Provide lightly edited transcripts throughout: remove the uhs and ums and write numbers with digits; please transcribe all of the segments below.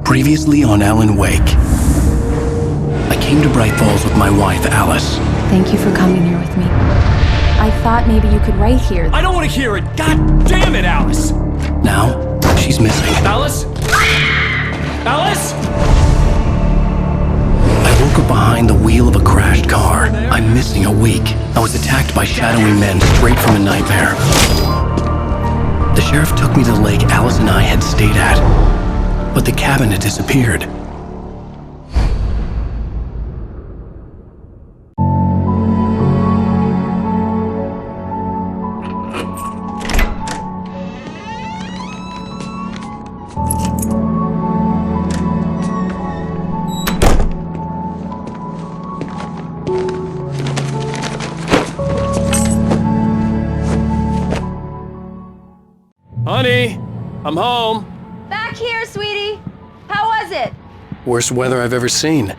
Previously on Alan Wake. I came to Bright Falls with my wife, Alice. Thank you for coming here with me. I thought maybe you could write here. I don't want to hear it! God damn it, Alice! Now, she's missing. Alice? Alice? I woke up behind the wheel of a crashed car. I'm missing a week. I was attacked by shadowy men straight from a nightmare. The sheriff took me to the lake Alice and I had stayed at, but the cabin had disappeared. Honey, I'm home. Back here, sweetie. How was it? Worst weather I've ever seen.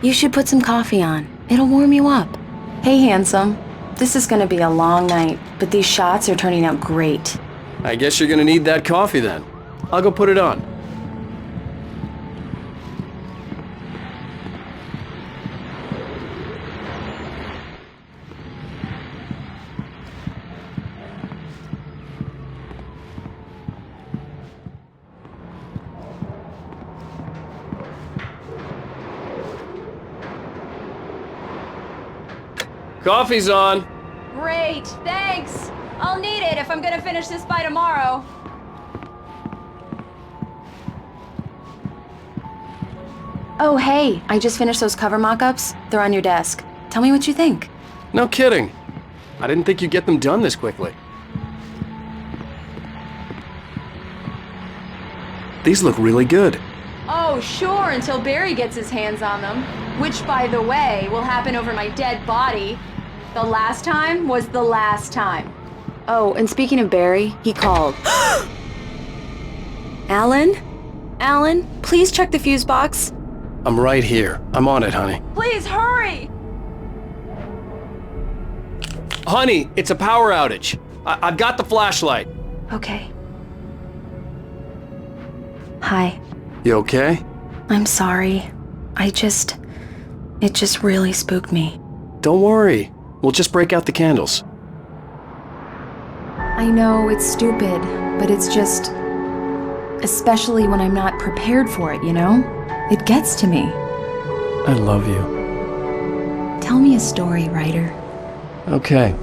You should put some coffee on. It'll warm you up. Hey, handsome. This is gonna be a long night, but these shots are turning out great. I guess you're gonna need that coffee then. I'll go put it on. Coffee's on. Great, thanks. I'll need it if I'm gonna finish this by tomorrow. Oh, hey, I just finished those cover mock-ups. They're on your desk. Tell me what you think. No kidding. I didn't think you'd get them done this quickly. These look really good. Oh, sure, until Barry gets his hands on them. Which, by the way, will happen over my dead body. The last time was the last time. Oh, and speaking of Barry, he called. Alan? Alan, please check the fuse box. I'm right here. I'm on it, honey. Please hurry! Honey, it's a power outage. I've got the flashlight. Okay. Hi. You okay? I'm sorry. It just really spooked me. Don't worry. We'll just break out the candles. I know it's stupid, but it's just... especially when I'm not prepared for it, you know? It gets to me. I love you. Tell me a story, writer. Okay.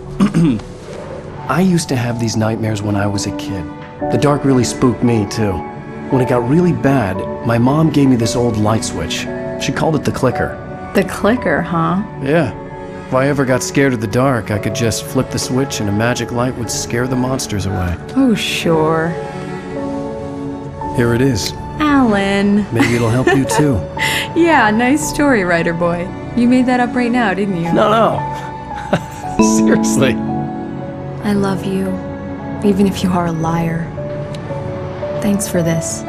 I used to have these nightmares when I was a kid. The dark really spooked me, too. When it got really bad, my mom gave me this old light switch. She called it the clicker. The clicker, huh? Yeah. If I ever got scared of the dark, I could just flip the switch and a magic light would scare the monsters away. Oh, sure. Here it is. Alan. Maybe it'll help you too. Yeah, nice story, writer boy. You made that up right now, didn't you? No. Seriously. I love you, even if you are a liar. Thanks for this.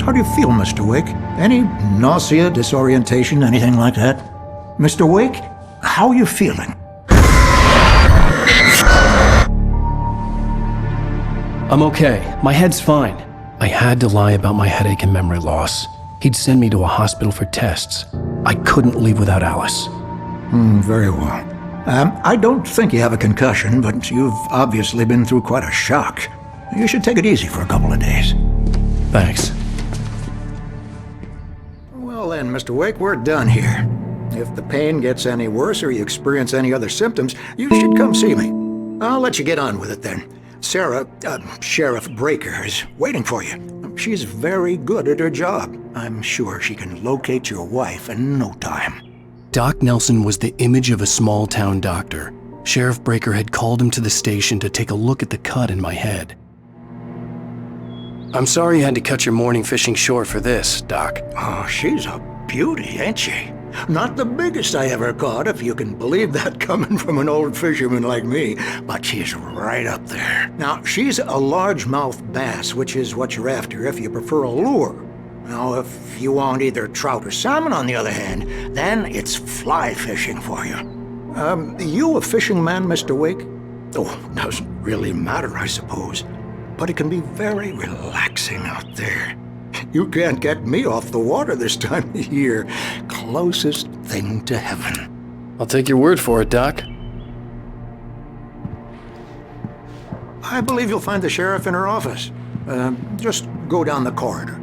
How do you feel, Mr. Wake? Any nausea, disorientation, anything like that? Mr. Wake, how are you feeling? I'm okay. My head's fine. I had to lie about my headache and memory loss. He'd send me to a hospital for tests. I couldn't leave without Alice. Very well. I don't think you have a concussion, but you've obviously been through quite a shock. You should take it easy for a couple of days. Thanks. Well then, Mr. Wake, we're done here. If the pain gets any worse or you experience any other symptoms, you should come see me. I'll let you get on with it then. Sarah, Sheriff Breaker, is waiting for you. She's very good at her job. I'm sure she can locate your wife in no time. Doc Nelson was the image of a small-town doctor. Sheriff Breaker had called him to the station to take a look at the cut in my head. I'm sorry you had to cut your morning fishing short for this, Doc. Oh, she's a beauty, ain't she? Not the biggest I ever caught, if you can believe that coming from an old fisherman like me, but she's right up there. Now, she's a largemouth bass, which is what you're after if you prefer a lure. Now, if you want either trout or salmon, on the other hand, then it's fly fishing for you. You a fishing man, Mr. Wake? Oh, doesn't really matter, I suppose. But it can be very relaxing out there. You can't get me off the water this time of year. Closest thing to heaven. I'll take your word for it, Doc. I believe you'll find the sheriff in her office. Just go down the corridor.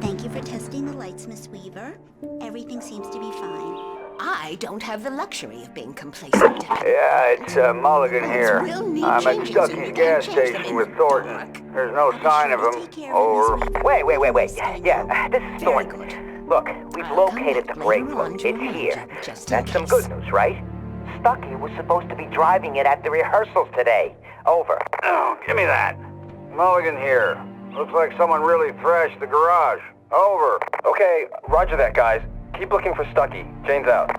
Thank you for testing the lights, Miss Weaver. Everything seems to be fine. I don't have the luxury of being complacent. Yeah, it's Mulligan here. We'll need I'm at changes and Stucky's we gas can't change them station in with the Thornton. dark. There's no sign of him. Over. Very Wait. Yeah, this is Very Thornton. good. Look, we've I'll come located the back brake later hook. on to It's remind here. you, just in That's some case. good news, right? Stucky was supposed to be driving it at the rehearsals today. Over. Oh, give me that. Mulligan here. Looks like someone really thrashed the garage. Over. Okay, roger that, guys. Keep looking for Stucky. Jane's out.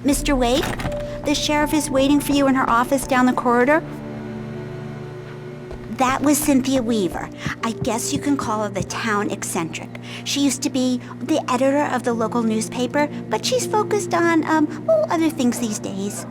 Mr. Wake, the sheriff is waiting for you in her office down the corridor. That was Cynthia Weaver. I guess you can call her the town eccentric. She used to be the editor of the local newspaper, but she's focused on, other things these days.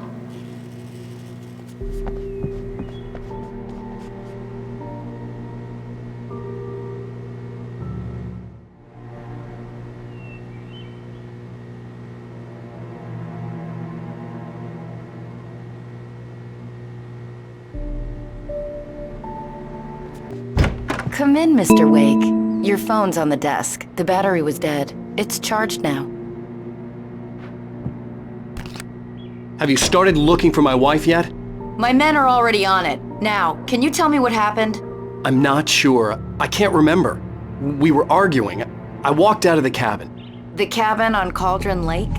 Come in, Mr. Wake. Your phone's on the desk. The battery was dead. It's charged now. Have you started looking for my wife yet? My men are already on it. Now, can you tell me what happened? I'm not sure. I can't remember. We were arguing. I walked out of the cabin. The cabin on Cauldron Lake?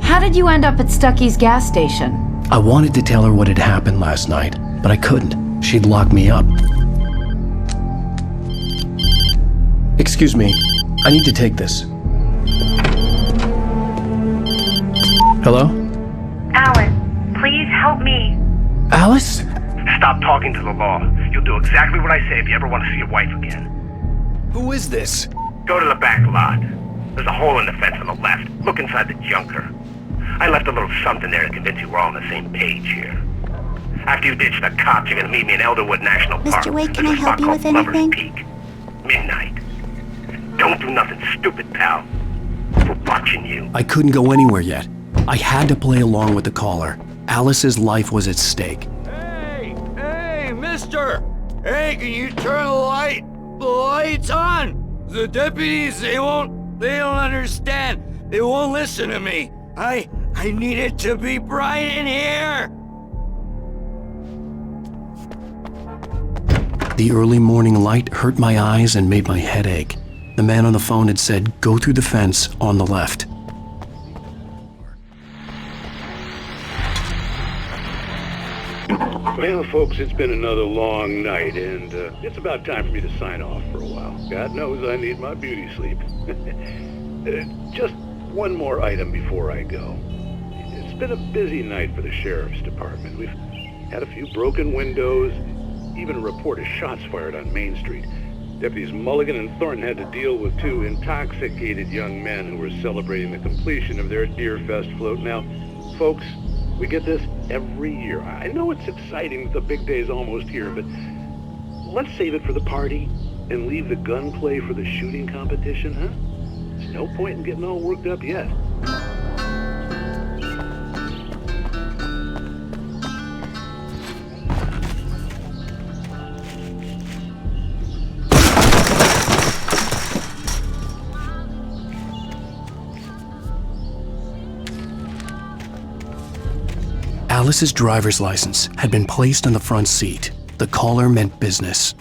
How did you end up at Stucky's gas station? I wanted to tell her what had happened last night, but I couldn't. She'd lock me up. Excuse me, I need to take this. Hello? Alice, please help me. Alice? Stop talking to the law. You'll do exactly what I say if you ever want to see your wife again. Who is this? Go to the back lot. There's a hole in the fence on the left. Look inside the junker. I left a little something there to convince you we're all on the same page here. After you ditch the cops, you're gonna meet me in Elderwood National Park. Mr. Wake, can There's I a help spot you called with Lover's anything? Peak. Midnight. Don't do nothing stupid, pal. We're watching you. I couldn't go anywhere yet. I had to play along with the caller. Alice's life was at stake. Hey, mister! Hey, can you turn the lights on? The deputies, they don't understand. They won't listen to me. I need it to be bright in here. The early morning light hurt my eyes and made my head ache. The man on the phone had said, go through the fence on the left. Well, folks, it's been another long night, and it's about time for me to sign off for a while. God knows I need my beauty sleep. Just one more item before I go. It's been a busy night for the sheriff's department. We've had a few broken windows, even a report of shots fired on Main Street. Deputies Mulligan and Thornton had to deal with two intoxicated young men who were celebrating the completion of their Deer Fest float. Now, folks, we get this every year. I know it's exciting that the big day's almost here, but let's save it for the party and leave the gunplay for the shooting competition, huh? There's no point in getting all worked up yet. Alice's driver's license had been placed on the front seat. The caller meant business.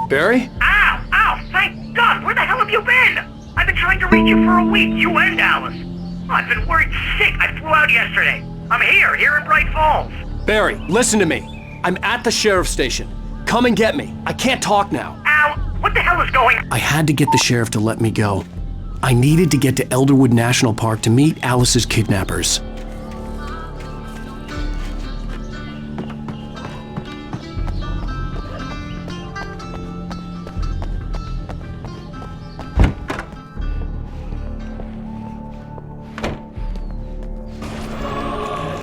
Barry? Ow! Thank God! Where the hell have you been? I've trying to reach you for a week, you and Alice. I've been worried sick. I flew out yesterday. I'm here in Bright Falls. Barry, listen to me. I'm at the sheriff's station. Come and get me. I can't talk now. Al, what the hell is going on? I had to get the sheriff to let me go. I needed to get to Elderwood National Park to meet Alice's kidnappers.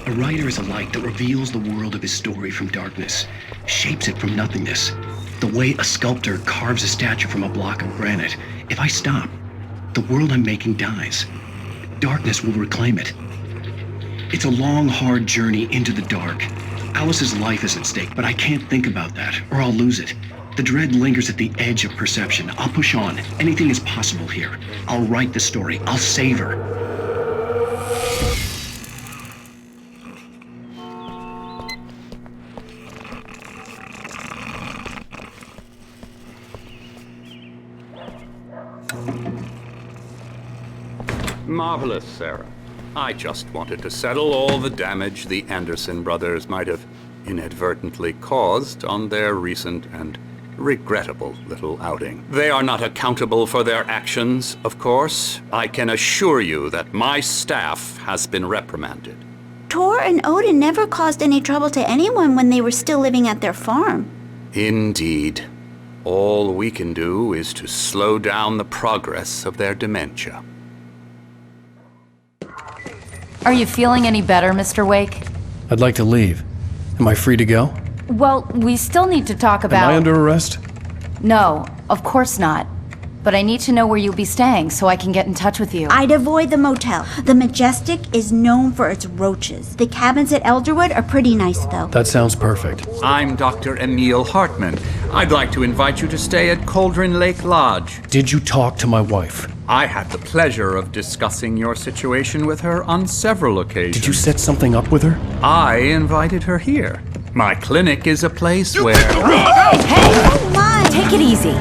A writer is a light that reveals the world of his story from darkness, shapes it from nothingness. The way a sculptor carves a statue from a block of granite. If I stop, the world I'm making dies. Darkness will reclaim it. It's a long, hard journey into the dark. Alice's life is at stake, but I can't think about that, or I'll lose it. The dread lingers at the edge of perception. I'll push on. Anything is possible here. I'll write the story. I'll save her. Marvelous, Sarah. I just wanted to settle all the damage the Anderson brothers might have inadvertently caused on their recent and regrettable little outing. They are not accountable for their actions, of course. I can assure you that my staff has been reprimanded. Tor and Odin never caused any trouble to anyone when they were still living at their farm. Indeed. All we can do is to slow down the progress of their dementia. Are you feeling any better, Mr. Wake? I'd like to leave. Am I free to go? Well, we still need to talk about... Am I under arrest? No, of course not. But I need to know where you'll be staying so I can get in touch with you. I'd avoid the motel. The Majestic is known for its roaches. The cabins at Elderwood are pretty nice, though. That sounds perfect. I'm Dr. Emil Hartman. I'd like to invite you to stay at Cauldron Lake Lodge. Did you talk to my wife? I had the pleasure of discussing your situation with her on several occasions. Did you set something up with her? I invited her here. My clinic is a place where... Hey! Oh my! Take it easy.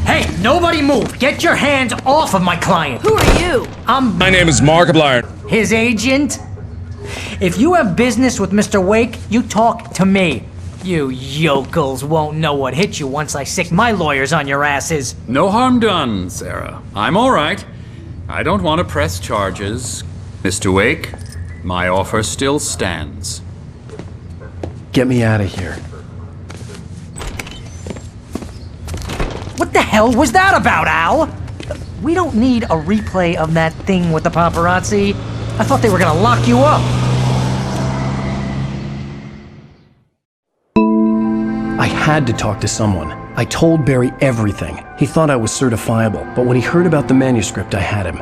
Hey, nobody move! Get your hands off of my client! Who are you? My name is Markiplier. His agent? If you have business with Mr. Wake, you talk to me. You yokels won't know what hit you once I sick my lawyers on your asses. No harm done, Sarah. I'm all right. I don't want to press charges. Mr. Wake, my offer still stands. Get me out of here. What the hell was that about, Al? We don't need a replay of that thing with the paparazzi. I thought they were gonna lock you up. I had to talk to someone. I told Barry everything. He thought I was certifiable, but when he heard about the manuscript, I had him.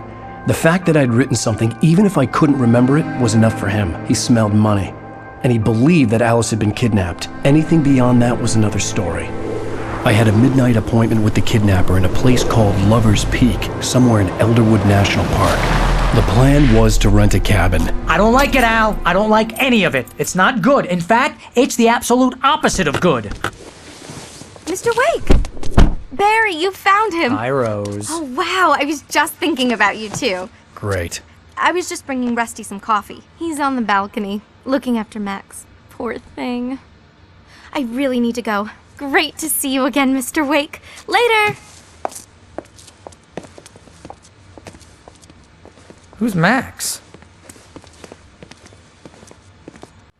The fact that I'd written something, even if I couldn't remember it, was enough for him. He smelled money. And he believed that Alice had been kidnapped. Anything beyond that was another story. I had a midnight appointment with the kidnapper in a place called Lover's Peak, somewhere in Elderwood National Park. The plan was to rent a cabin. I don't like it, Al. I don't like any of it. It's not good. In fact, it's the absolute opposite of good. Mr. Wake! Barry, you found him! Hi, Rose. Oh, wow. I was just thinking about you, too. Great. I was just bringing Rusty some coffee. He's on the balcony, looking after Max. Poor thing. I really need to go. Great to see you again, Mr. Wake. Later! Who's Max?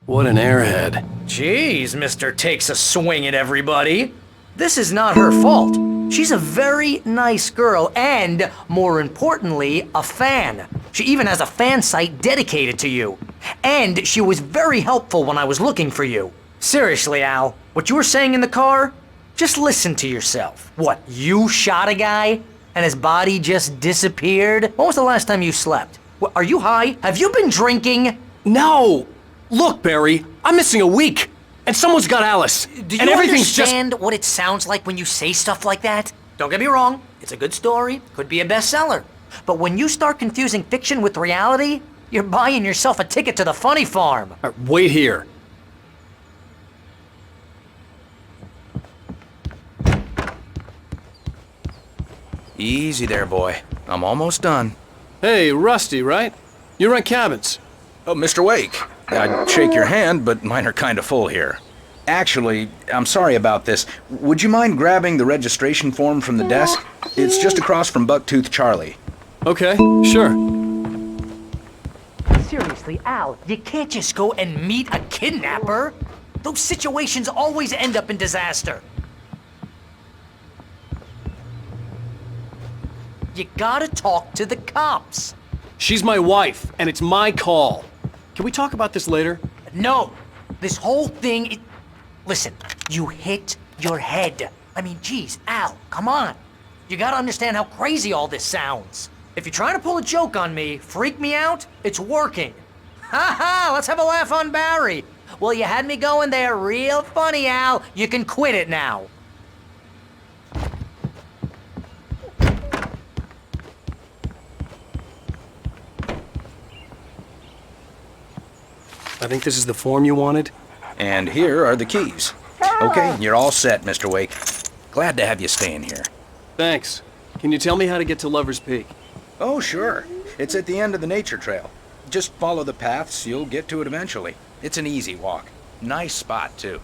What an airhead. Jeez, Mr. Takes a swing at everybody. This is not her fault. She's a very nice girl and, more importantly, a fan. She even has a fan site dedicated to you. And she was very helpful when I was looking for you. Seriously, Al, what you were saying in the car? Just listen to yourself. What, you shot a guy and his body just disappeared? When was the last time you slept? What, are you high? Have you been drinking? No! Look, Barry, I'm missing a week. And someone's got Alice. Do you and everything's understand what it sounds like when you say stuff like that? Don't get me wrong, it's a good story, could be a bestseller. But when you start confusing fiction with reality, you're buying yourself a ticket to the funny farm. Wait here. Easy there, boy. I'm almost done. Hey, Rusty, right? You rent cabins. Oh, Mr. Wake. I'd shake your hand, but mine are kind of full here. Actually, I'm sorry about this. Would you mind grabbing the registration form from the desk? It's just across from Bucktooth Charlie. Okay, sure. Seriously, Al, you can't just go and meet a kidnapper. Those situations always end up in disaster. You gotta talk to the cops. She's my wife, and it's my call. Can we talk about this later? No. This whole thing, listen, you hit your head. I mean, geez, Al, come on. You gotta understand how crazy all this sounds. If you're trying to pull a joke on me, freak me out, it's working. Ha ha, let's have a laugh on Barry. Well, you had me going there real funny, Al. You can quit it now. I think this is the form you wanted. And here are the keys. Okay, you're all set, Mr. Wake. Glad to have you staying here. Thanks. Can you tell me how to get to Lover's Peak? Oh, sure. It's at the end of the nature trail. Just follow the paths, you'll get to it eventually. It's an easy walk. Nice spot, too.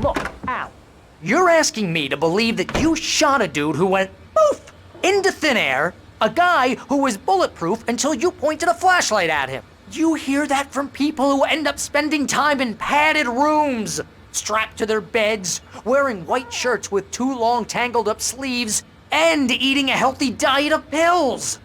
Look, Al, you're asking me to believe that you shot a dude who went poof into thin air, a guy who was bulletproof until you pointed a flashlight at him. You hear that from people who end up spending time in padded rooms, strapped to their beds, wearing white shirts with too long tangled up sleeves, and eating a healthy diet of pills.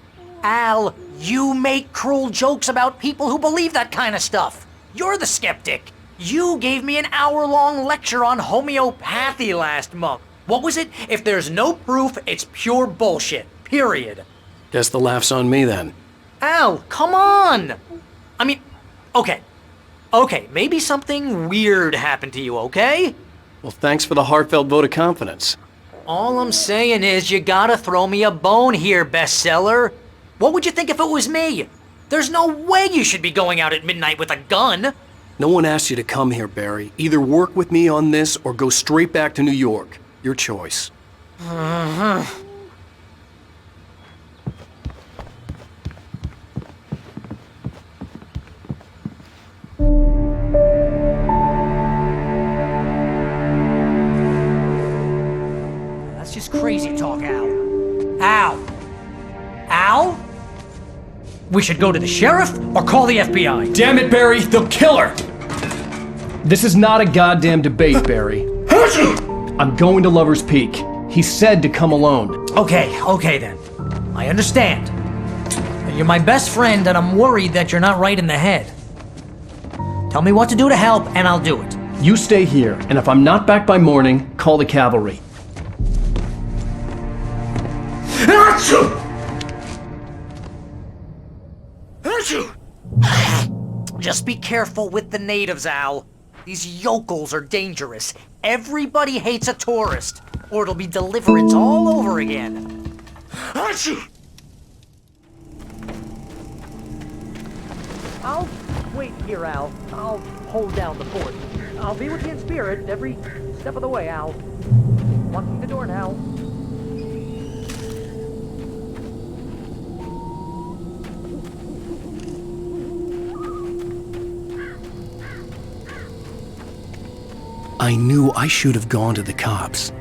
Al, you make cruel jokes about people who believe that kind of stuff. You're the skeptic. You gave me an hour-long lecture on homeopathy last month. What was it? If there's no proof, it's pure bullshit. Period. Guess the laugh's on me then. Al, come on! I mean, okay, maybe something weird happened to you, okay? Well, thanks for the heartfelt vote of confidence. All I'm saying is you gotta throw me a bone here, bestseller. What would you think if it was me? There's no way you should be going out at midnight with a gun. No one asked you to come here, Barry. Either work with me on this or go straight back to New York. Your choice. That's just crazy talk, Al. Al? We should go to the sheriff or call the FBI. Damn it, Barry, they'll kill her! This is not a goddamn debate, Barry. I'm going to Lover's Peak. He said to come alone. Okay then. I understand. You're my best friend and I'm worried that you're not right in the head. Tell me what to do to help and I'll do it. You stay here, and if I'm not back by morning, call the cavalry. Just be careful with the natives, Al. These yokels are dangerous. Everybody hates a tourist, or it'll be deliverance all over again. I'll wait here, Al. I'll hold down the fort. I'll be with you in spirit every step of the way, Al. Locking the door now. I knew I should have gone to the cops.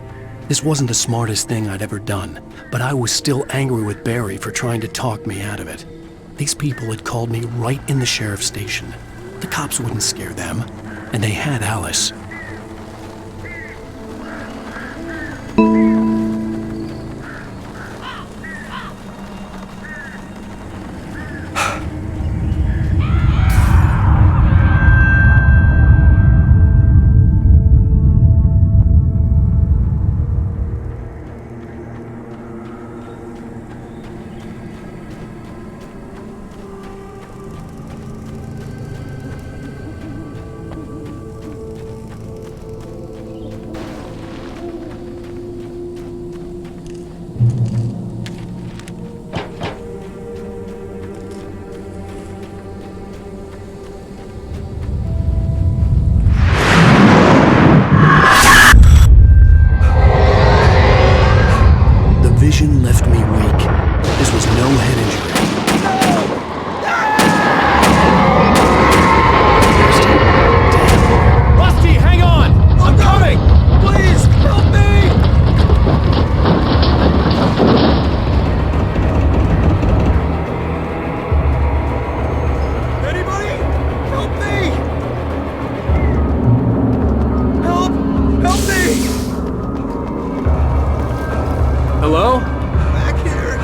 This wasn't the smartest thing I'd ever done, but I was still angry with Barry for trying to talk me out of it. These people had called me right in the sheriff's station. The cops wouldn't scare them, and they had Alice. vision left me weak. This was no head injury. Rusty, hang on! I'm coming! Please, help me! Anybody? Help me! Help! Help me! Hello? Back here!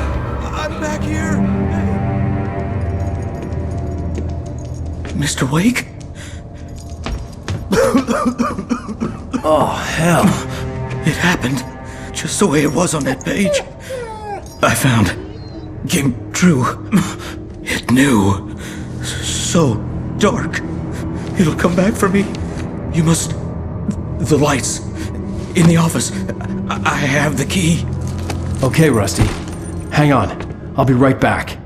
I'm back here! Mr. Wake? Oh, hell. It happened just the way it was on that page. I found. Came true. It knew. So dark. It'll come back for me. You must. The lights. In the office. I have the key. Okay, Rusty. Hang on. I'll be right back.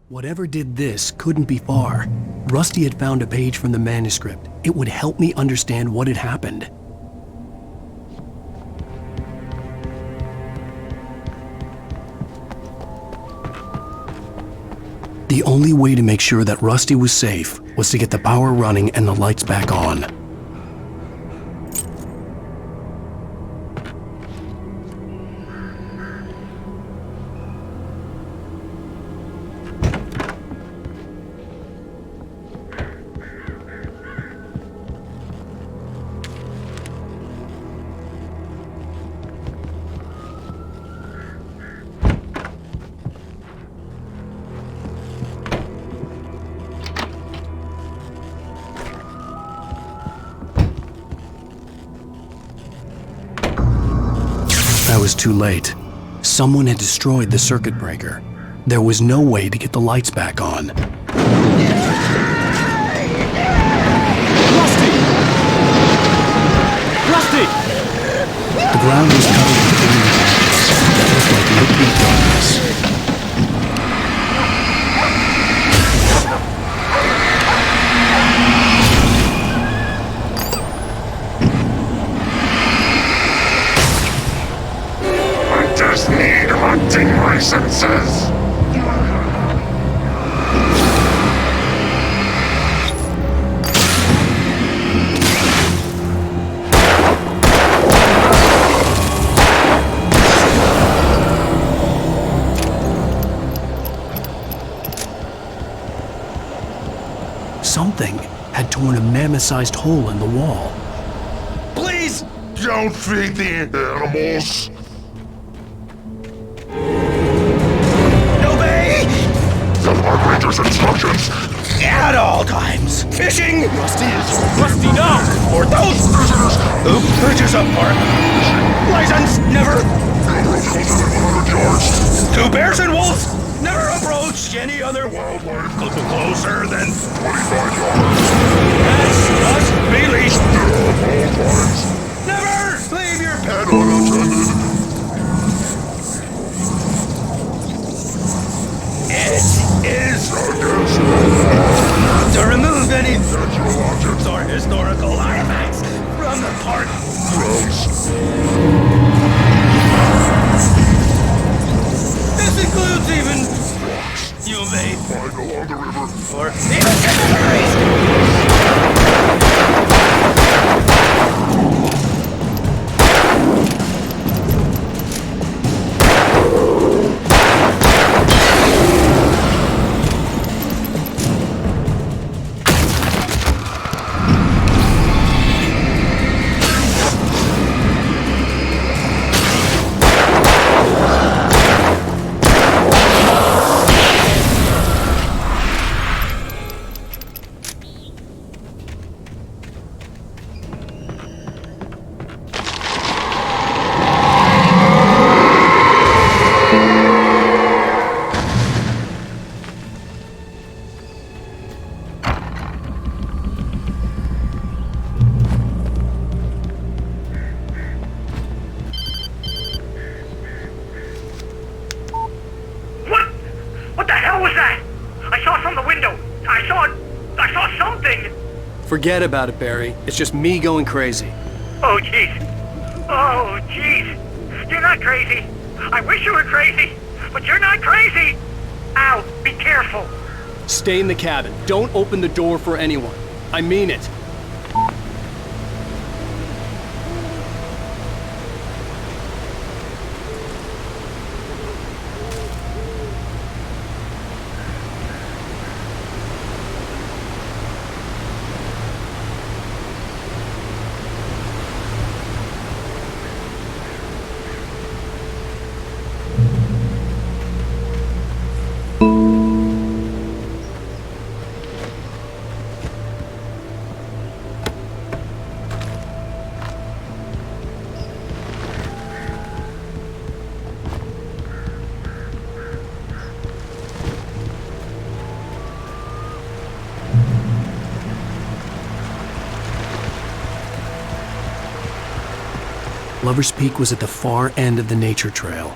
Whatever did this couldn't be far. Rusty had found a page from the manuscript. It would help me understand what had happened. The only way to make sure that Rusty was safe was to get the power running and the lights back on. I was too late. Someone had destroyed the circuit breaker. There was no way to get the lights back on. Rusty! Rusty! The ground was covered with gleaming patches that looked like liquid darkness. Just need hunting licenses. Something had torn a mammoth-sized hole in the wall. Please don't feed the animals. The Park Ranger's instructions. At all times. Fishing. Rusty, no! For those prisoners who purchase a park license, never. 2 bears and wolves. Never approach any other wildlife closer than 25 yards. That's just released. Never leave your pet unattended. It is to remove any natural objects or historical artifacts from the park grounds. This includes even you may find along the river or even cemeteries. Forget about it, Barry. It's just me going crazy. Oh, jeez. Oh, jeez. You're not crazy. I wish you were crazy, but you're not crazy. Al, be careful. Stay in the cabin. Don't open the door for anyone. I mean it. Lover's Peak was at the far end of the nature trail.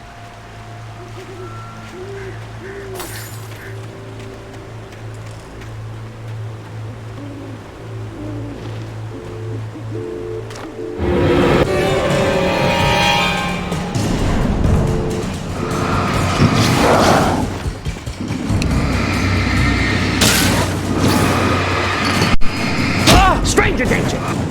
Stranger danger!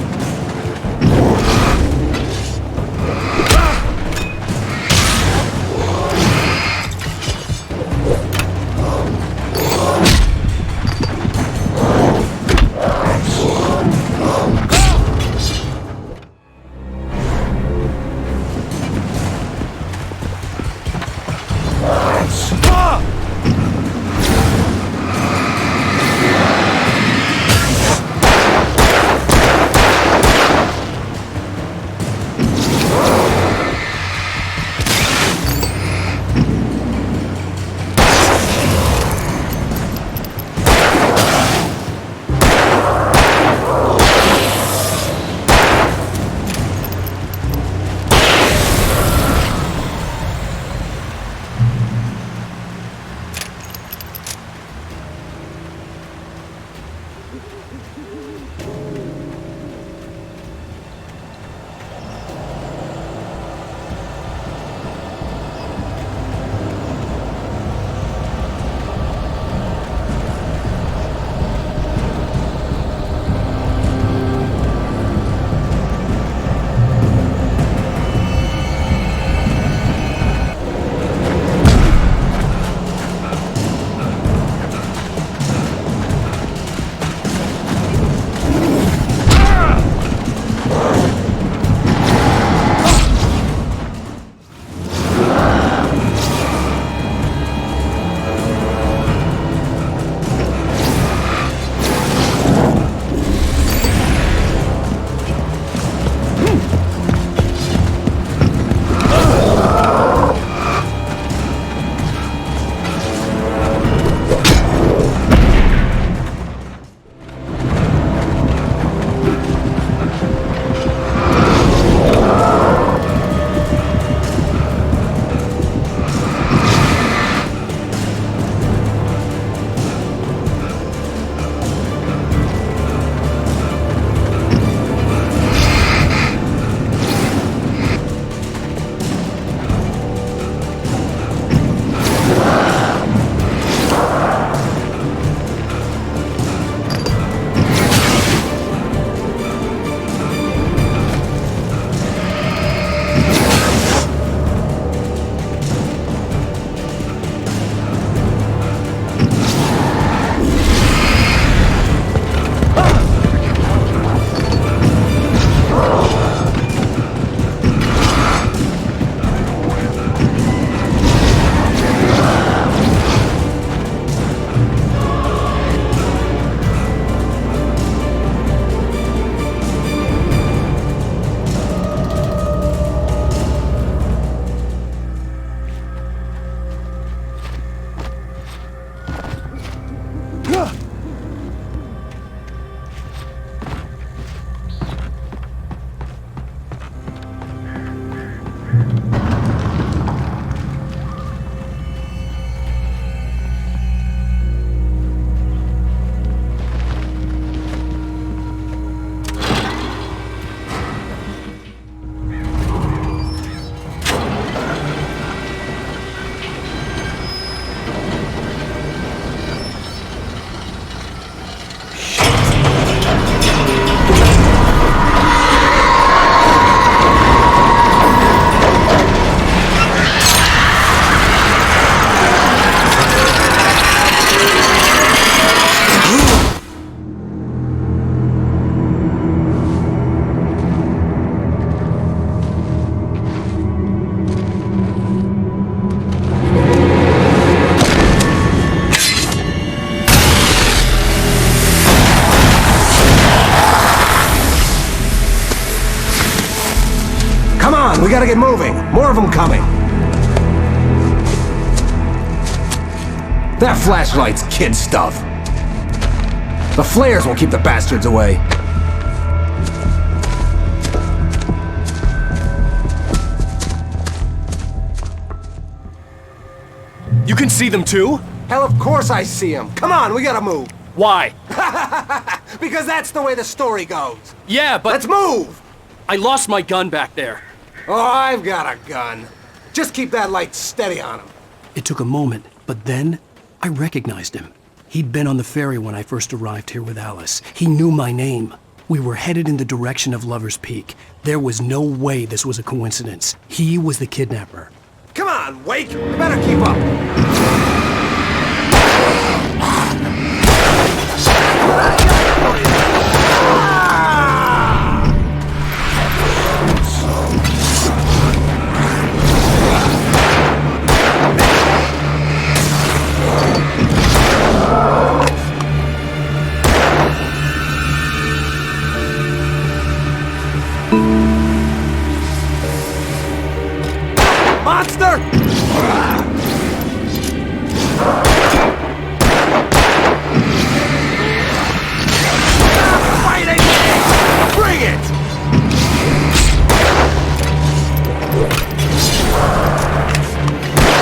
on, we gotta get moving. More of them coming. That flashlight's kid stuff. The flares will keep the bastards away. You can see them too? Hell, of course I see them. Come on, we gotta move. Why? Because that's the way the story goes. Yeah, but... Let's move! I lost my gun back there. Oh, I've got a gun. Just keep that light steady on him. It took a moment, but then I recognized him. He'd been on the ferry when I first arrived here with Alice. He knew my name. We were headed in the direction of Lover's Peak. There was no way this was a coincidence. He was the kidnapper. Come on, Wake! You better keep up. Monster! Fighting! Bring it!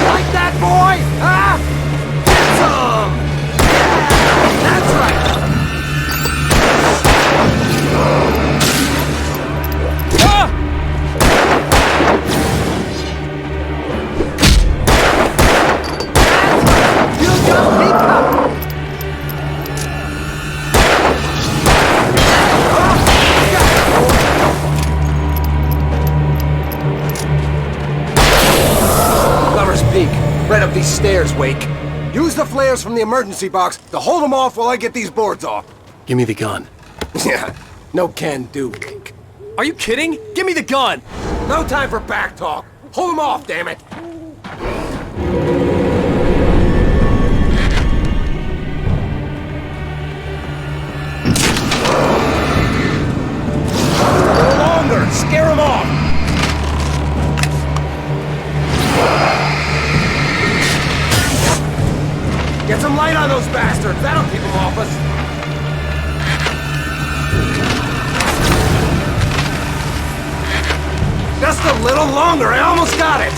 Like that, boy? Huh? Get some! Yeah! That's right! Ah! Right up these stairs, Wake. Use the flares from the emergency box to hold them off while I get these boards off. Give me the gun. Yeah, no can do, Wake. Are you kidding? Give me the gun! No time for back talk. Hold them off, damn it. A little longer. Scare them off. Get some light on those bastards! That'll keep them off us! Just a little longer, I almost got it!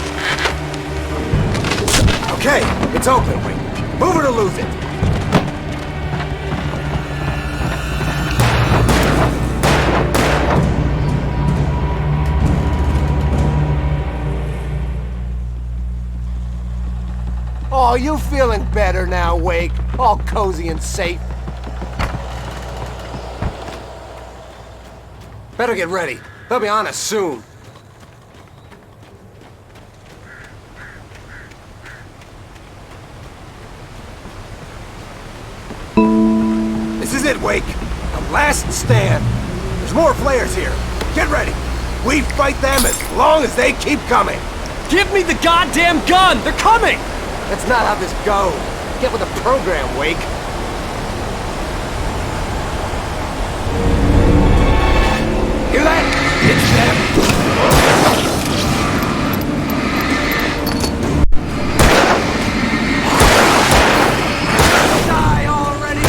Okay, it's open, Wing. Move or to lose it. Oh, you feeling better now, Wake? All cozy and safe. Better get ready. They'll be on us soon. This is it, Wake. The last stand. There's more flares here. Get ready. We fight them as long as they keep coming. Give me the goddamn gun! They're coming! That's not how this goes. Get with the program, Wake. Hear that? It's them. Die already!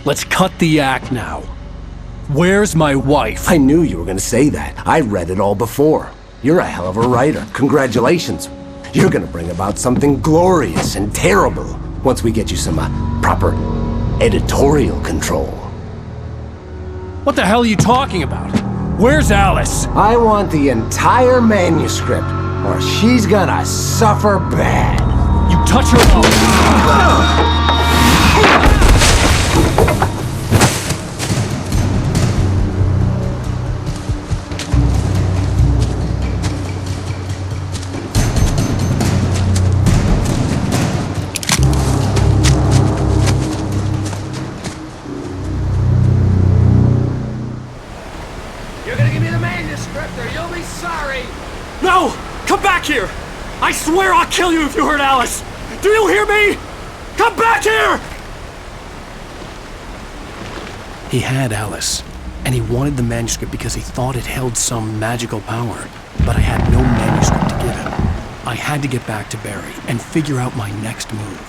Let's cut the act now. Where's my wife? I knew you were gonna say that. I read it all before. You're a hell of a writer. Congratulations. You're gonna bring about something glorious and terrible once we get you some proper editorial control. What the hell are you talking about? Where's Alice? I want the entire manuscript, or she's gonna suffer bad. You touch her mouth. You're gonna give me the manuscript or you'll be sorry! No! Come back here! I swear I'll kill you if you hurt Alice! Do you hear me? Come back here! He had Alice, and he wanted the manuscript because he thought it held some magical power. But I had no manuscript to give him. I had to get back to Barry and figure out my next move.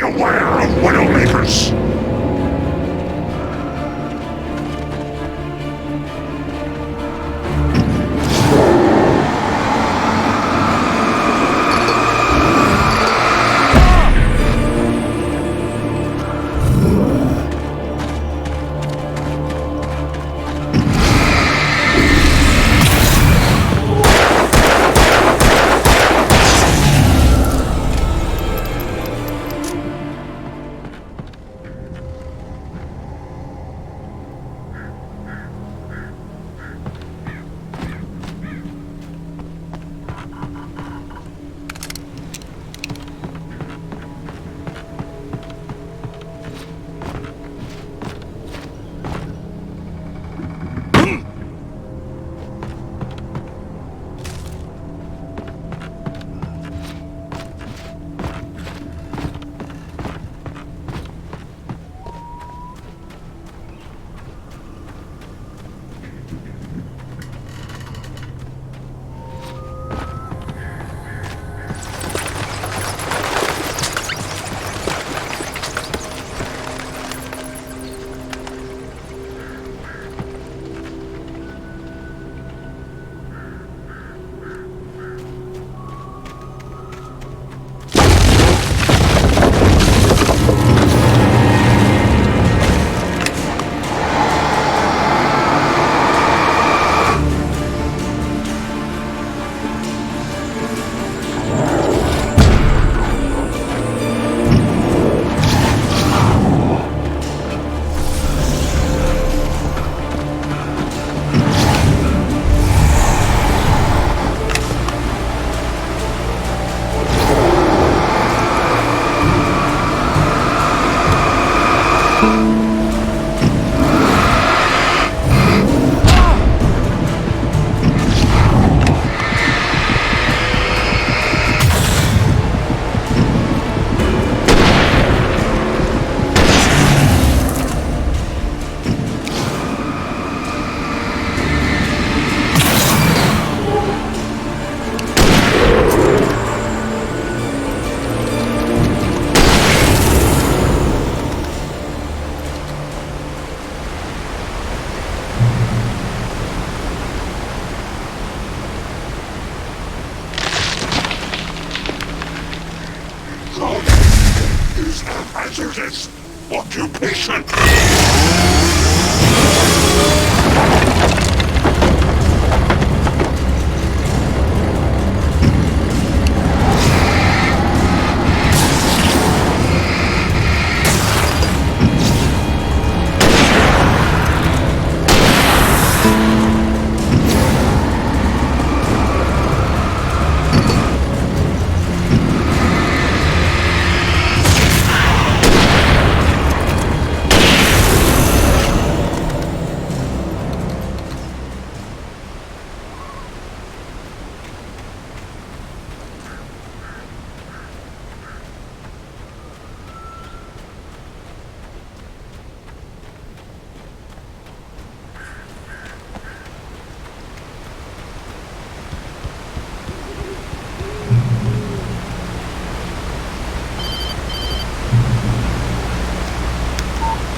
aware of Widowmakers. Is a hazardous occupation.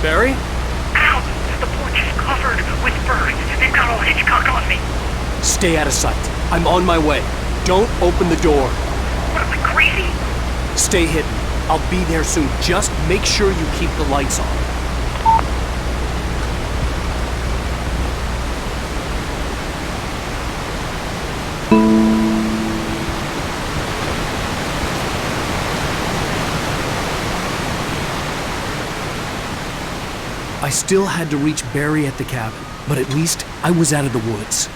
Barry? Ow! The porch is covered with birds. They've got all Hitchcock on me. Stay out of sight. I'm on my way. Don't open the door. What am I, crazy? Stay hidden. I'll be there soon. Just make sure you keep the lights on. I still had to reach Barry at the cabin, but at least I was out of the woods.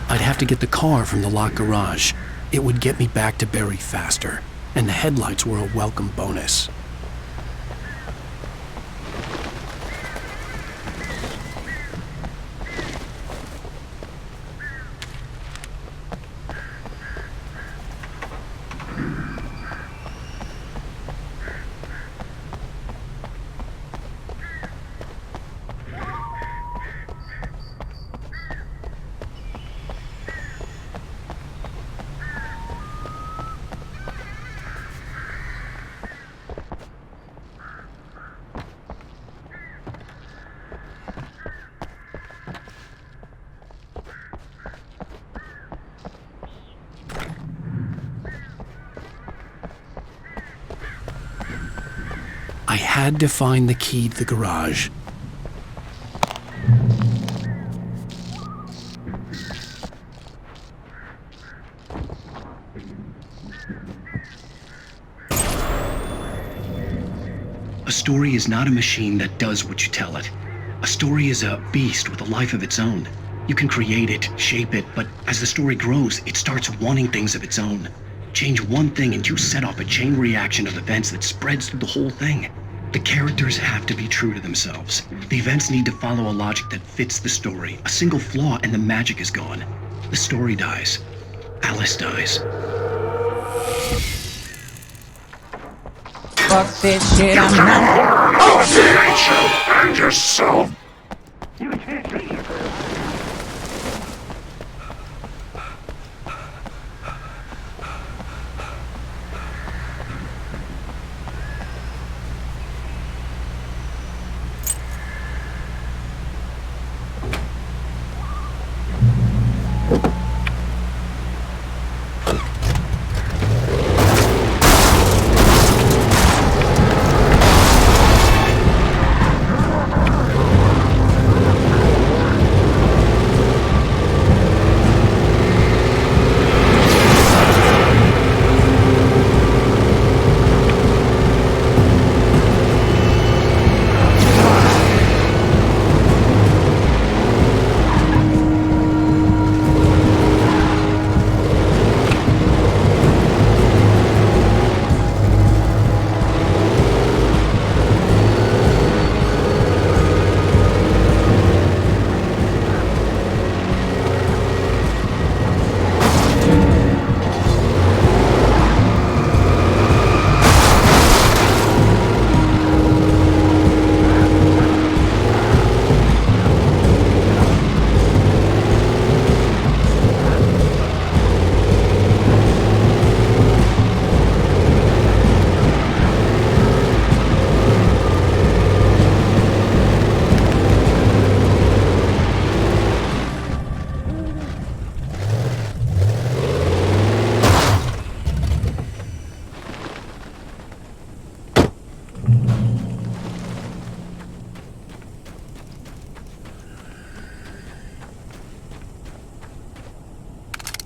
I'd have to get the car from the locked garage. It would get me back to Barry faster, and the headlights were a welcome bonus. I had to find the key to the garage. A story is not a machine that does what you tell it. A story is a beast with a life of its own. You can create it, shape it, but as the story grows, it starts wanting things of its own. Change one thing and you set off a chain reaction of events that spreads through the whole thing. The characters have to be true to themselves. The events need to follow a logic that fits the story. A single flaw and the magic is gone. The story dies. Alice dies. Fuck this shit, I'm not. I'll create you and yourself.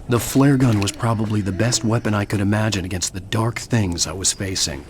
The flare gun was probably the best weapon I could imagine against the dark things I was facing.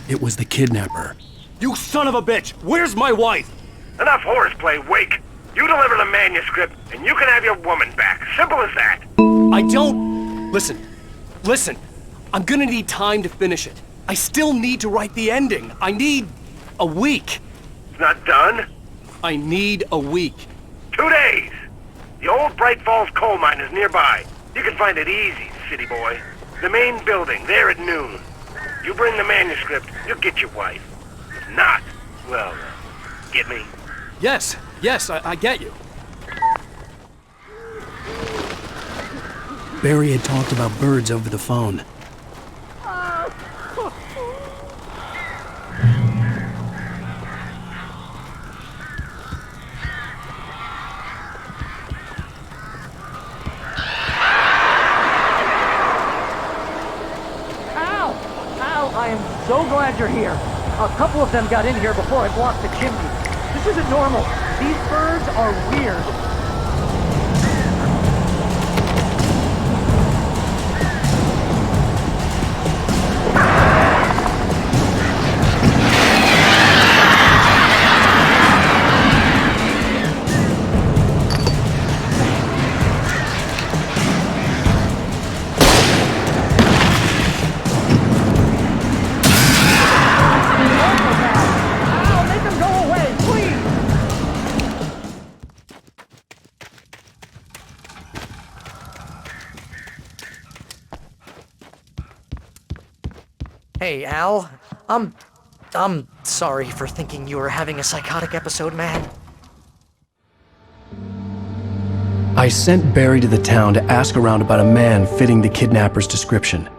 It was the kidnapper. You son of a bitch! Where's my wife? Enough horseplay, Wake. You deliver the manuscript, and you can have your woman back. Simple as that. I don't... Listen. I'm gonna need time to finish it. I still need to write the ending. I need a week. It's not done? I need a week. 2 days. The old Bright Falls coal mine is nearby. You can find it easy, city boy. The main building, there at noon. You bring the manuscript, you'll get your wife. If not, well, get me? Yes, I get you. Barry had talked about birds over the phone. I am so glad you're here. A couple of them got in here before I blocked the chimney. This isn't normal. These birds are weird. Hey, Al. I'm sorry for thinking you were having a psychotic episode, man. I sent Barry to the town to ask around about a man fitting the kidnapper's description.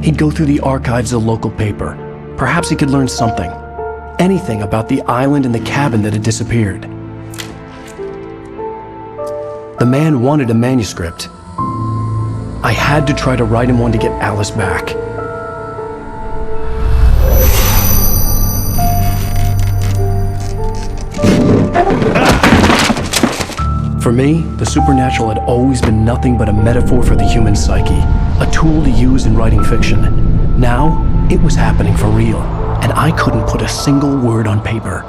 He'd go through the archives of the local paper. Perhaps he could learn something. Anything about the island and the cabin that had disappeared. The man wanted a manuscript. I had to try to write him one to get Alice back. For me, the supernatural had always been nothing but a metaphor for the human psyche, a tool to use in writing fiction. Now, it was happening for real, and I couldn't put a single word on paper.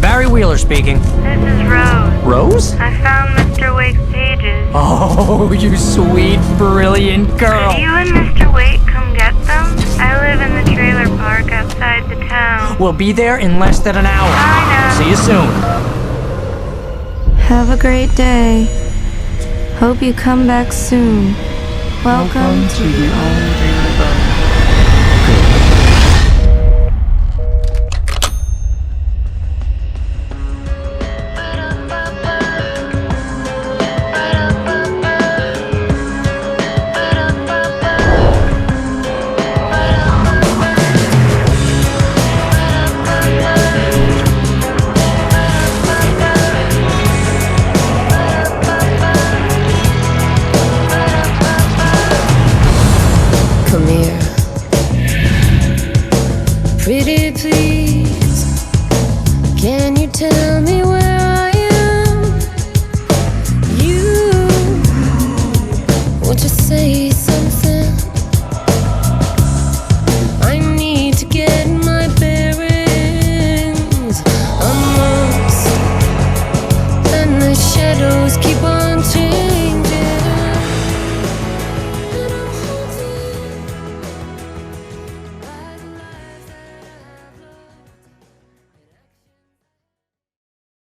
Barry Wheeler speaking. This is Rose. Rose? I found Mr. Wake's pages. Oh, you sweet, brilliant girl. Could you and Mr. Wake come get them? I live in the trailer park outside the town. We'll be there in less than an hour. I know. See you soon. Have a great day. Hope you come back soon. Welcome to the old